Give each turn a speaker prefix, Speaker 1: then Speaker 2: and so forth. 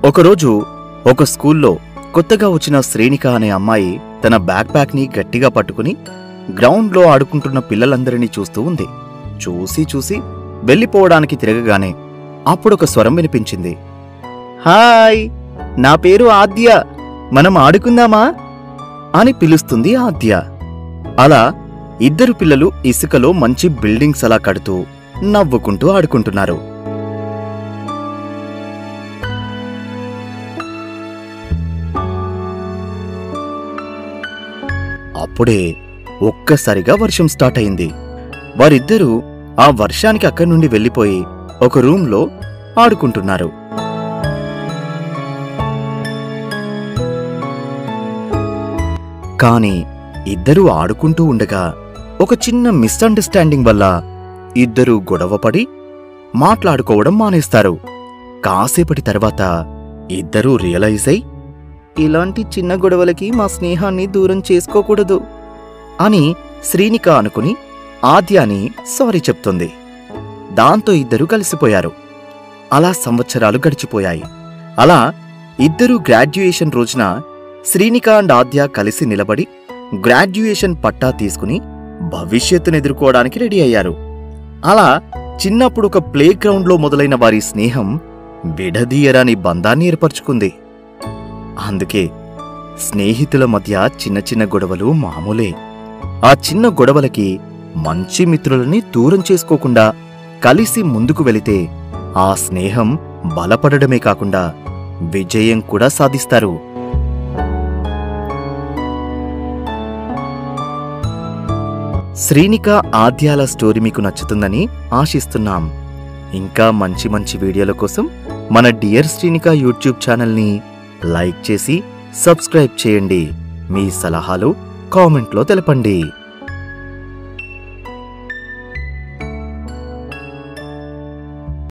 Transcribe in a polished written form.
Speaker 1: ఒకరోజు ఒక స్కూల్లో కొత్తగా వచ్చిన శ్రేణిక అనే అమ్మాయి తన బ్యాక్ ప్యాక్ని గట్టిగా పట్టుకుని గ్రౌండ్లో ఆడుకుంటున్న పిల్లలందరినీ చూస్తూ ఉంది. చూసి వెళ్ళిపోవడానికి తిరగగానే అప్పుడొక స్వరం వినిపించింది. హాయ్, నా పేరు ఆద్య, మనం ఆడుకుందామా అని పిలుస్తుంది ఆద్య. అలా ఇద్దరు పిల్లలు ఇసుకలో మంచి బిల్డింగ్స్ అలా కడుతూ నవ్వుకుంటూ ఆడుకుంటున్నారు. అప్పుడే ఒక్కసారిగా వర్షం స్టార్ట్ అయింది. వారిద్దరూ ఆ వర్షానికి అక్కడి నుండి వెళ్ళిపోయి ఒక రూంలో ఆడుకుంటున్నారు. కాని ఇద్దరూ ఆడుకుంటూ ఉండగా ఒక చిన్న మిస్అండర్స్టాండింగ్ వల్ల ఇద్దరూ గొడవపడి మాట్లాడుకోవడం మానేస్తారు. కాసేపటి తర్వాత ఇద్దరూ రియలైజ్ అయి, ఇలాంటి చిన్న గొడవలకి మా స్నేహాన్ని దూరం చేసుకోకూడదు అని శ్రీనిక అనుకుని ఆద్యాని సారీ చెప్తుంది. దాంతో ఇద్దరూ కలిసిపోయారు. అలా సంవత్సరాలు గడిచిపోయాయి. అలా ఇద్దరూ గ్రాడ్యుయేషన్ రోజున శ్రీనిక అండ్ ఆద్య కలిసి నిలబడి గ్రాడ్యుయేషన్ పట్టా తీసుకుని భవిష్యత్తును ఎదుర్కోవడానికి రెడీ అయ్యారు. అలా చిన్నప్పుడు ఒక ప్లే గ్రౌండ్లో మొదలైన వారి స్నేహం విడదీయరాని బంధాన్ని ఏర్పరచుకుంది. అందుకే స్నేహితుల మధ్య చిన్న చిన్న గొడవలు మామూలే. ఆ చిన్న గొడవలకి మంచి మిత్రులని దూరం చేసుకోకుండా కలిసి ముందుకు వెళితే ఆ స్నేహం బలపడడమే కాకుండా విజయం కూడా సాధిస్తారు. శ్రీనిక ఆద్యాల స్టోరీ మీకు నచ్చుతుందని ఆశిస్తున్నాం. ఇంకా మంచి మంచి వీడియోల కోసం మన డియర్ శ్రీనిక యూట్యూబ్ ఛానల్ని లైక్ చేసి సబ్స్క్రైబ్ చేయండి. మీ సలహాలు కామెంట్లో తెలపండి.